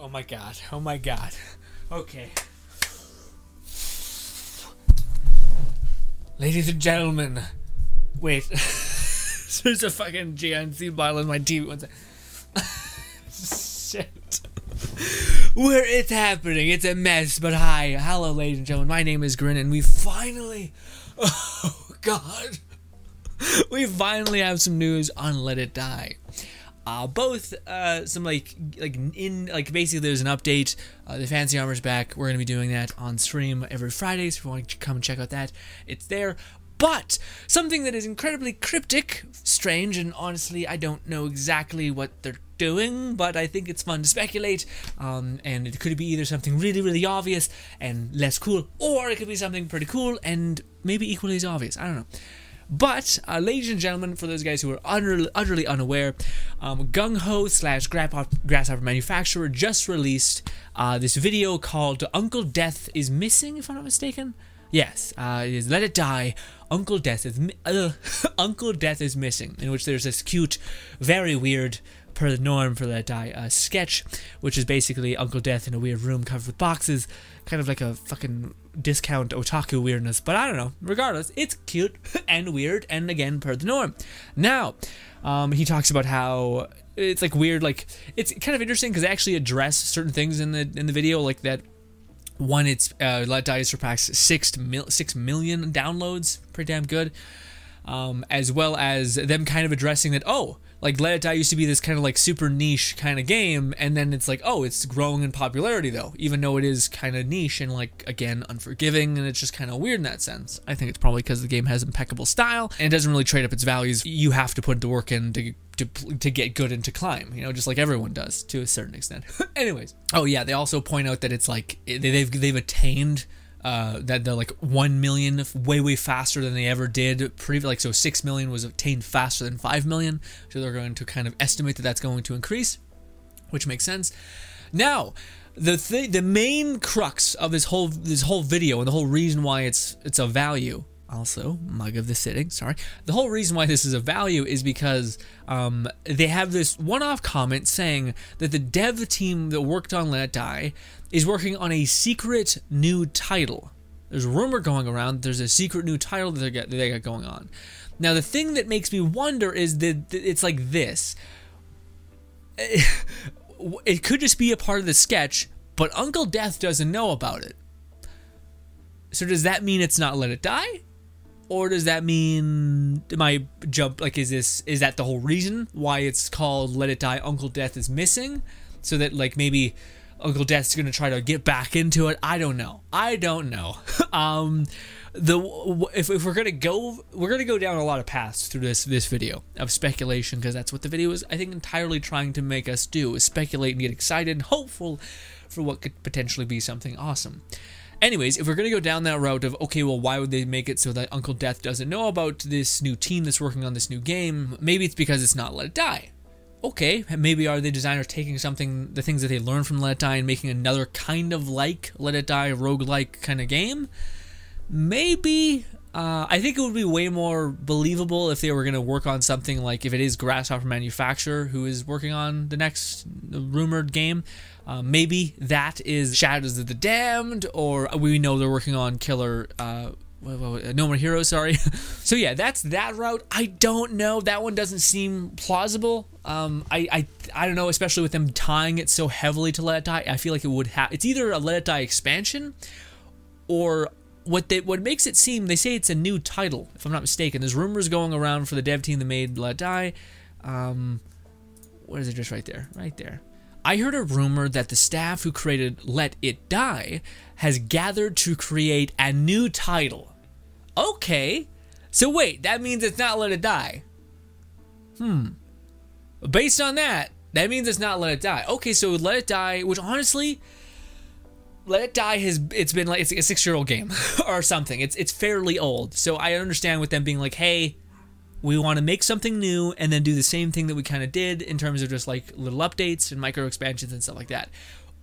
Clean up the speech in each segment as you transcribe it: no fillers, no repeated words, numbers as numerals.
Oh my god. Oh my god. Okay. Ladies and gentlemen. Wait. There's a fucking GNC bottle in my TV. One sec. Shit. Where it's happening. It's a mess, but hi. Hello, ladies and gentlemen. My name is GRINN, and we finally... Oh, God. We finally have some news on Let It Die. Both some basically there's an update. The Fancy Armor's back. We're gonna be doing that on stream every Friday, so if you want to come and check out that, it's there. But something that is incredibly cryptic, strange, and honestly I don't know exactly what they're doing, but I think it's fun to speculate. And it could be either something really, really obvious and less cool, or it could be something pretty cool and maybe equally as obvious. I don't know. But, ladies and gentlemen, for those guys who are utterly unaware, Gung-Ho / Grasshopper Manufacturer just released this video called Uncle Death is Missing, if I'm not mistaken. Yes, it is Let It Die, Uncle Death is Missing, in which there's this cute, very weird, per the norm for Let It Die, sketch, which is basically Uncle Death in a weird room covered with boxes, kind of like a fucking discount otaku weirdness, but I don't know. Regardless, it's cute and weird, and again, per the norm. Now, he talks about how it's like weird, like it's kind of interesting because they actually address certain things in the video, like that. One, it's Let It Die surpassed 6 million downloads, pretty damn good. As well as them kind of addressing that, oh, like Let It Die used to be this kind of like super niche kind of game, and then it's like, oh, it's growing in popularity though, even though it is kind of niche and like, again, unforgiving, and it's just kind of weird in that sense. I think it's probably because the game has impeccable style and it doesn't really trade up its values. You have to put the work in to get good and to climb, you know, just like everyone does to a certain extent. Anyways, oh yeah, they also point out that it's like they've attained that they're like 1 million way faster than they ever did previously. Like, so 6 million was obtained faster than 5 million, so they're going to kind of estimate that that's going to increase, which makes sense. Now, the main crux of this whole video, and the whole reason why it's a value, also mug of the sitting, sorry, the whole reason why this is a value is because they have this one-off comment saying that the dev team that worked on Let It Die is working on a secret new title. There's a rumor going around there's a secret new title that they got going on. Now, the thing that makes me wonder is that it's like this. It could just be a part of the sketch, but Uncle Death doesn't know about it. So does that mean it's not Let It Die? Or does that mean, my jump, like, is that the whole reason why it's called Let It Die, Uncle Death is Missing? So that, like, maybe Uncle Death's gonna try to get back into it? I don't know. If we're gonna go down a lot of paths through this video of speculation, because that's what the video is, I think, entirely trying to make us do, is speculate and get excited and hopeful for what could potentially be something awesome. Anyways, if we're going to go down that route of, okay, well, why would they make it so that Uncle Death doesn't know about this new team that's working on this new game? Maybe it's because it's not Let It Die. Okay, maybe are the designers taking the things that they learned from Let It Die and making another kind of like Let It Die, roguelike kind of game? Maybe. I think it would be way more believable if they were going to work on something like, if it is Grasshopper Manufacturer who is working on the next rumored game. Maybe that is Shadows of the Damned, or we know they're working on Killer, No More Heroes, sorry. So yeah, that's that route. I don't know. That one doesn't seem plausible. I don't know, especially with them tying it so heavily to Let It Die. I feel like it would have, it's either a Let It Die expansion, or what makes it seem, they say it's a new title, if I'm not mistaken. There's rumors going around for the dev team that made Let It Die. What is it, just right there? Right there. I heard a rumor that the staff who created Let It Die has gathered to create a new title. Okay. So wait, that means it's not Let It Die. Based on that means it's not Let It Die. Okay, so Let It Die, which honestly, Let It Die it's been like, it's a 6-year-old game or something. It's fairly old. So I understand with them being like, hey, we want to make something new and then do the same thing that we kind of did in terms of just like little updates and micro expansions and stuff like that.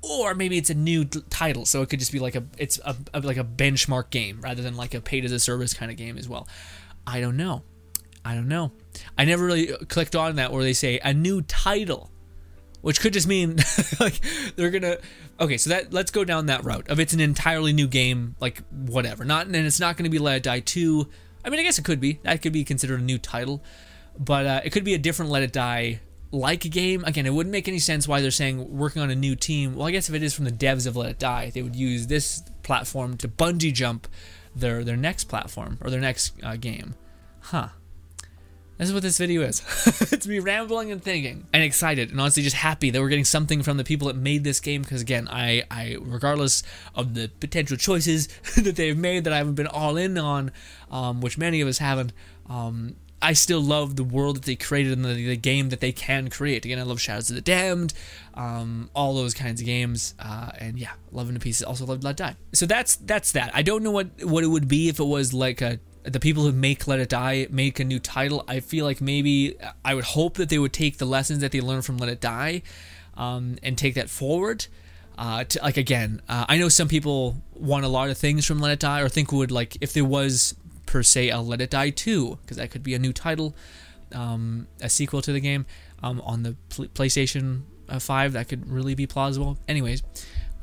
Or maybe it's a new title, so it could just be like it's like a benchmark game rather than like a paid as a service kind of game as well. I don't know. I never really clicked on that where they say a new title. which could just mean like they're gonna. Okay, so let's go down that route of it's an entirely new game, like whatever. And it's not going to be Let It Die 2. I mean, I guess it could be. That could be considered a new title, but it could be a different Let It Die like a game. Again, it wouldn't make any sense why they're saying working on a new team. Well, I guess if it is from the devs of Let It Die, they would use this platform to bungee jump their next platform or their next game. Huh. This is what this video is. It's me rambling and thinking and excited and honestly just happy that we're getting something from the people that made this game, because again, I regardless of the potential choices that they've made that I haven't been all in on, which many of us haven't, I still love the world that they created and the game that they can create. Again, I love Shadows of the Damned, all those kinds of games, and yeah, loving to pieces. Also love Let It Die. So that's that. I don't know what it would be if it was like the people who make Let It Die make a new title. I feel like maybe I would hope that they would take the lessons that they learned from Let It Die, and take that forward. Like again, I know some people want a lot of things from Let It Die, or think would like if there was per se a Let It Die 2, because that could be a new title, a sequel to the game on the PlayStation 5. That could really be plausible. Anyways,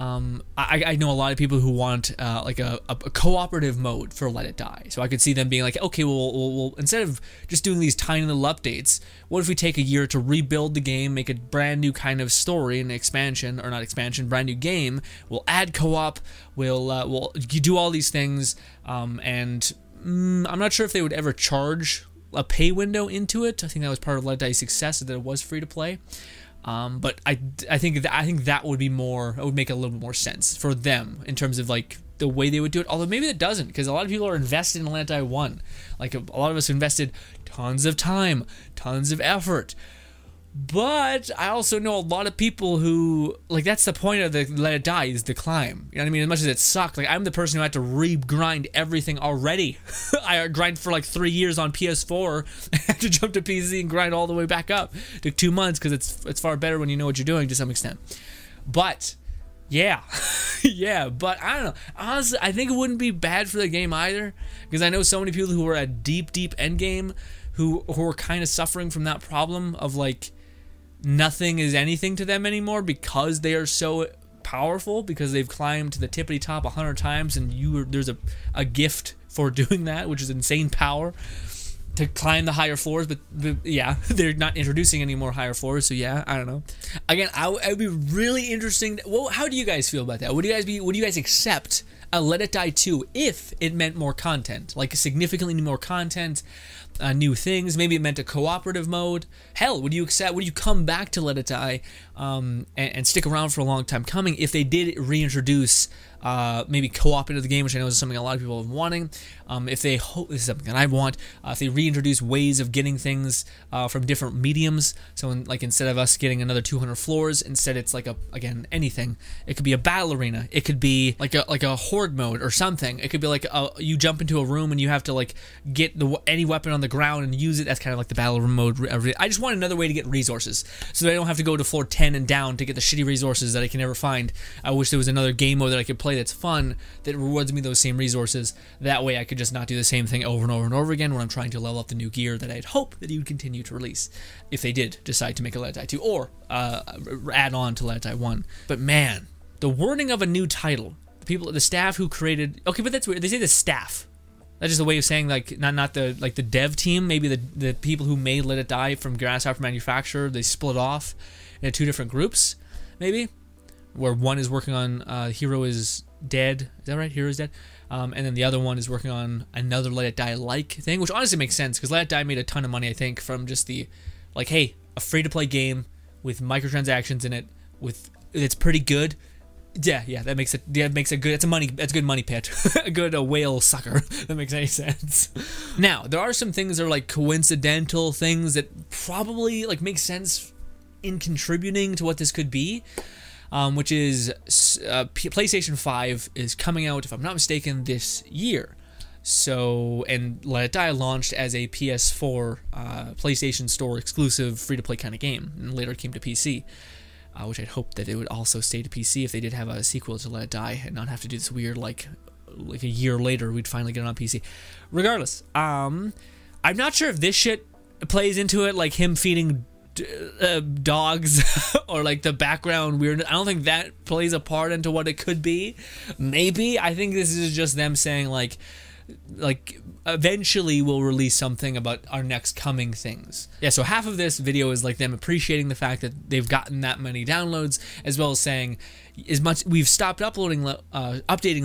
I know a lot of people who want like a cooperative mode for Let It Die. So I could see them being like, okay, we'll instead of just doing these tiny little updates, what if we take a year to rebuild the game, make a brand new kind of story and expansion, or not expansion, brand new game. We'll add co-op. We'll do all these things, and I'm not sure if they would ever charge a pay window into it. I think that was part of Let It Die's success, that it was free to play. But I think that would be more. It would make a little bit more sense for them in terms of like the way they would do it. Although maybe it doesn't, because a lot of people are invested in Let It Die 1. Like a lot of us invested tons of time, tons of effort. But I also know a lot of people who, like, that's the point of the Let It Die, is the climb. You know what I mean? As much as it sucked, like, I'm the person who had to re-grind everything already. I grind for like 3 years on PS4, I had to jump to PC and grind all the way back up. It took 2 months, because it's far better when you know what you're doing to some extent. But yeah, yeah, but I don't know. Honestly, I think it wouldn't be bad for the game either, because I know so many people who are at deep end game who are kind of suffering from that problem of like, nothing is anything to them anymore because they are so powerful, because they've climbed to the tippity top 100 times, and there's a gift for doing that, which is insane power to climb the higher floors. But yeah, they're not introducing any more higher floors, so yeah, I don't know. Again, it would be really interesting. Well, how do you guys feel about that? Would you guys accept a Let It Die 2 if it meant more content, like significantly more content, new things? Maybe it meant a cooperative mode. Hell, would you come back to Let It Die and stick around for a long time coming if they did reintroduce maybe co-op into the game, which I know is something a lot of people have been wanting. If they hope, this is something that I want, if they reintroduce ways of getting things from different mediums, so instead of us getting another 200 floors, instead it's like again, anything. It could be a battle arena. It could be like a horde mode or something. It could be like you jump into a room and you have to like get any weapon on the ground and use it. That's kind of like the battle mode. I just want another way to get resources, so that I don't have to go to floor 10 and down to get the shitty resources that I can never find. I wish there was another game mode that I could play that's fun, that rewards me those same resources. That way I could just not do the same thing over and over and over again when I'm trying to level up the new gear that I'd hope that he would continue to release, if they did decide to make a Let It Die 2 or add on to Let It Die 1. But man, the wording of a new title, the staff who created, okay, but that's weird. They say the staff. That's just a way of saying like not the dev team. Maybe the people who made Let It Die from Grasshopper Manufacturer, they split off into 2 different groups, maybe, where one is working on Hero is Dead. Is that right? Hero is Dead. And then the other one is working on another Let It Die like thing, which honestly makes sense, because Let It Die made a ton of money, I think, from just the like, hey, a free to play game with microtransactions in it, it's pretty good. Yeah, that makes it good. It's a good money pit, a good whale sucker. That makes any sense. Now, there are some things that are like coincidental things that probably like make sense in contributing to what this could be, which is PlayStation 5 is coming out, if I'm not mistaken, this year. So, and Let It Die launched as a PS4 PlayStation Store exclusive free-to-play kind of game, and later came to PC. Which I'd hope that it would also stay to PC if they did have a sequel to Let It Die, and not have to do this weird, like a year later we'd finally get it on PC. Regardless, I'm not sure if this shit plays into it, like him feeding dogs or like the background weirdness. I don't think that plays a part into what it could be. Maybe. I think this is just them saying like eventually we'll release something about our next coming things. Yeah, so half of this video is like them appreciating the fact that they've gotten that many downloads, as well as saying as much we've stopped updating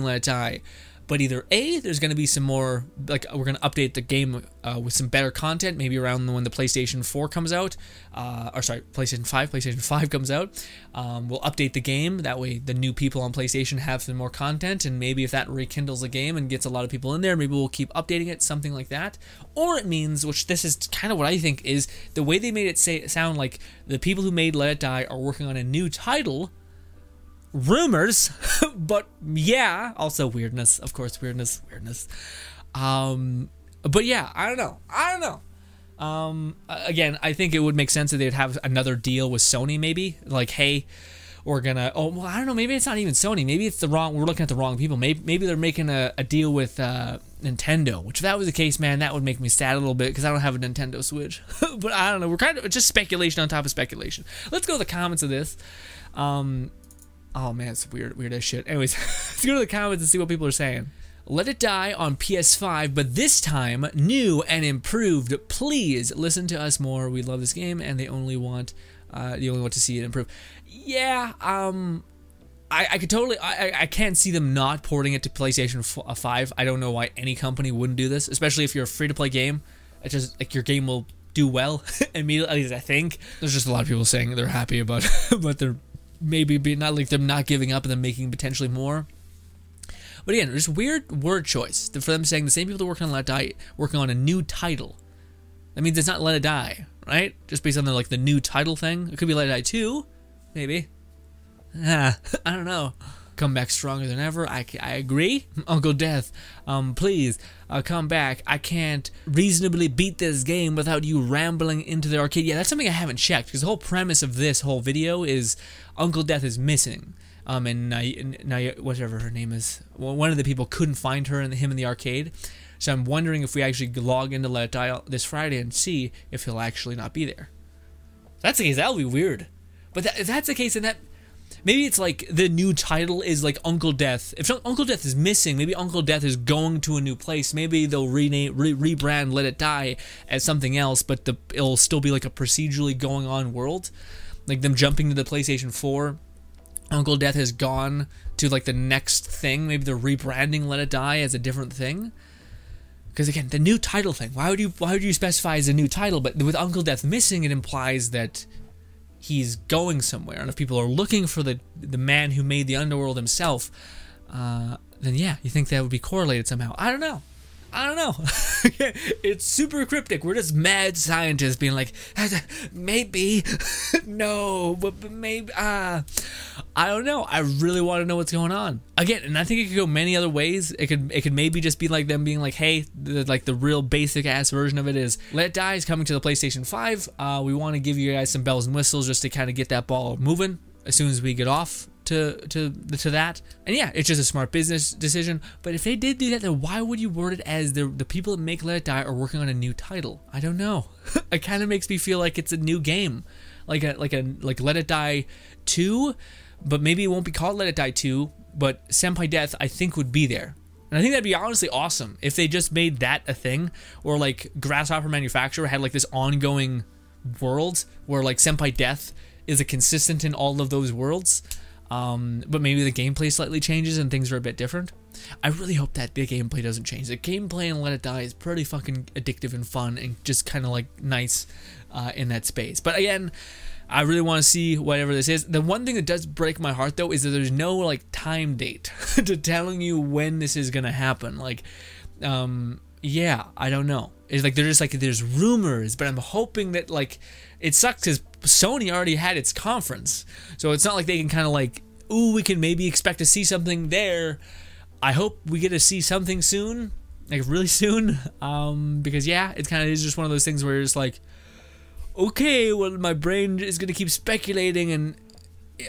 Let It Die, but either A, there's going to be some more, like we're going to update the game with some better content, maybe around when the PlayStation 4 comes out, or sorry, PlayStation 5 comes out. We'll update the game, that way the new people on PlayStation have some more content, and maybe if that rekindles the game and gets a lot of people in there, maybe we'll keep updating it, something like that. Or it means, which this is kind of what I think, is the way they made it sound like the people who made Let It Die are working on a new title. Rumors, but yeah, also weirdness, of course, weirdness. But yeah, I don't know. Again, I think it would make sense that they'd have another deal with Sony, maybe, like, hey, we're gonna, oh, well, I don't know, maybe it's not even Sony, maybe it's we're looking at the wrong people, maybe they're making a deal with Nintendo, which if that was the case, man, that would make me sad a little bit, because I don't have a Nintendo Switch. But I don't know, we're kind of, just speculation on top of speculation. Let's go to the comments of this. Oh man, it's weird as shit. Anyways, let's go to the comments and see what people are saying. Let It Die on PS5, but this time new and improved. Please listen to us more. We love this game, and they only want to see it improve. Yeah, I could totally, I can't see them not porting it to PlayStation 5. I don't know why any company wouldn't do this, especially if you're a free-to-play game. It's just like your game will do well immediately. At least I think. There's just a lot of people saying they're happy about their. Maybe be not like them not giving up and them making potentially more. But again, there's weird word choice for them saying the same people that working on Let It Die working on a new title. That means it's not Let It Die, right? Just based on the new title thing. It could be Let It Die 2, maybe. I don't know. Come back stronger than ever. I agree. Uncle Death, please come back. I can't reasonably beat this game without you rambling into the arcade. Yeah, that's something I haven't checked, because the whole premise of this whole video is Uncle Death is missing. And whatever her name is, one of the people couldn't find her and him in the arcade. So I'm wondering if we actually log into Let It Die this Friday and see if he'll actually not be there. If that's the case, that'll be weird. But if that's the case, then that. Maybe it's like the new title is like Uncle Death. If Uncle Death is missing, maybe Uncle Death is going to a new place. Maybe they'll rebrand Let It Die as something else, but it'll still be like a procedurally going on world. Like them jumping to the PlayStation 4. Uncle Death has gone to like the next thing. Maybe they're rebranding Let It Die as a different thing. Because again, the new title thing. Why would you specify as a new title? But with Uncle Death missing, it implies that he's going somewhere, and if people are looking for the man who made the underworld himself, then yeah, you think that would be correlated somehow. I don't know. It's super cryptic. We're just mad scientists being like, maybe, no, but maybe, I don't know. I really want to know what's going on. Again, and I think it could go many other ways. It could maybe just be like them being like, hey, the real basic ass version of it is Let It Die is coming to the PlayStation 5. We want to give you guys some bells and whistles just to kind of get that ball moving as soon as we get off to that. And yeah, it's just a smart business decision. But if they did do that, then why would you word it as the people that make Let It Die are working on a new title? I don't know. It kind of makes me feel like it's a new game, like Let It Die 2, but maybe it won't be called Let It Die 2. But Senpai Death, I think, would be there. And I think that'd be honestly awesome if they just made that a thing, or like Grasshopper Manufacturer had like this ongoing world where like Senpai Death is a consistent in all of those worlds. But maybe the gameplay slightly changes and things are a bit different. I really hope that the gameplay doesn't change. The gameplay in Let It Die is pretty fucking addictive and fun and just kind of like nice in that space. But again, I really want to see whatever this is. The one thing that does break my heart though is that there's no like time date to telling you when this is gonna happen. Like, yeah, I don't know. It's like they're just like, there's rumors, but I'm hoping that like, it sucks because Sony already had its conference, so it's not like they can kind of like, ooh, we can maybe expect to see something there. I hope we get to see something soon, like really soon, because yeah, it kind of is just one of those things where it's like, okay, well, my brain is gonna keep speculating, and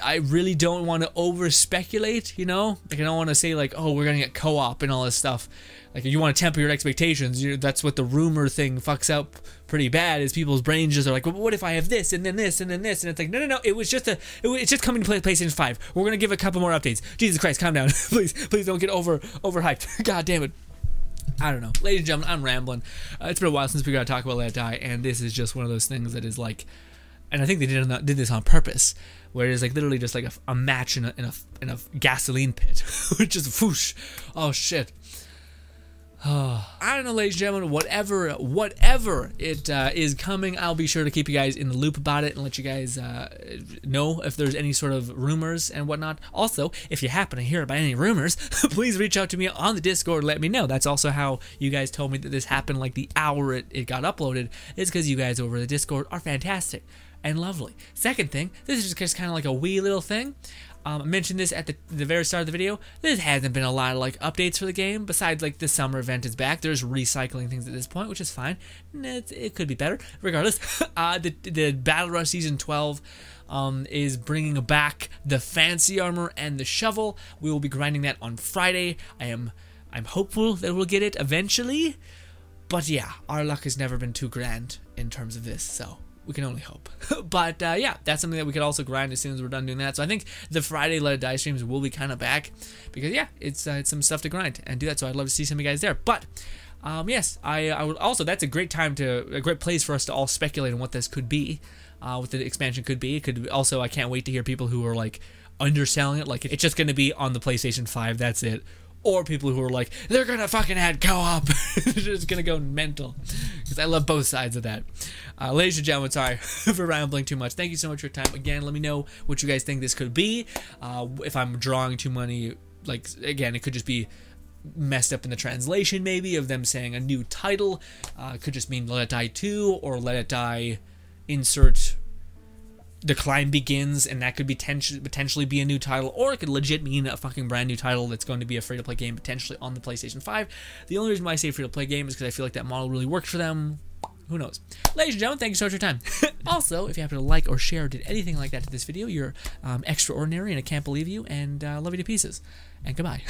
I really don't want to over speculate, you know? Like, I don't want to say like, oh, we're gonna get co-op and all this stuff. Like, you want to temper your expectations. That's what the rumor thing fucks up pretty bad. Is people's brains just are like, well, what if I have this and then this and then this? And it's like, no. It's just coming to PlayStation 5. We're gonna give a couple more updates. Jesus Christ, calm down, please don't get overhyped. God damn it. I don't know, ladies and gentlemen, I'm rambling. It's been a while since we got to talk about Let It Die, and this is just one of those things that is like, and I think they did this on purpose, where it's like literally just like a match in a gasoline pit, which is whoosh. Oh shit. I don't know, ladies and gentlemen, whatever it is coming, I'll be sure to keep you guys in the loop about it and let you guys know if there's any sort of rumors and whatnot. Also, if you happen to hear about any rumors, please reach out to me on the Discord and let me know. That's also how you guys told me that this happened like the hour it got uploaded. It's because you guys over the Discord are fantastic and lovely. Second thing, this is just kind of like a wee little thing. I mentioned this at the very start of the video. There hasn't been a lot of like updates for the game besides like the summer event is back. There's recycling things at this point, which is fine. It could be better. Regardless, the Battle Rush Season 12 is bringing back the fancy armor and the shovel. We will be grinding that on Friday. I'm hopeful that we'll get it eventually. But yeah, our luck has never been too grand in terms of this, so we can only hope. But yeah, that's something that we could also grind as soon as we're done doing that. So I think the Friday Let It Die streams will be kind of back because yeah, it's some stuff to grind and do that. So I'd love to see some of you guys there. But yes, I would also, that's a great place for us to all speculate on what this could be, what the expansion could be. It could also, I can't wait to hear people who are like underselling it, like it's just going to be on the PlayStation 5. That's it. Or people who are like, they're gonna fucking add co-op. They're just gonna go mental. Because I love both sides of that. Ladies and gentlemen, sorry for rambling too much. Thank you so much for your time. Again, let me know what you guys think this could be. If I'm drawing too many, like, again, it could just be messed up in the translation maybe of them saying a new title. It could just mean Let It Die 2 or Let It Die insert The Climb Begins, and that could be potentially be a new title, or it could legit mean a fucking brand new title that's going to be a free-to-play game potentially on the PlayStation 5. The only reason why I say free-to-play game is because I feel like that model really worked for them. Who knows? Ladies and gentlemen, thank you so much for your time. Also, if you happen to like or share or did anything like that to this video, you're extraordinary, and I can't believe you, and love you to pieces. And goodbye.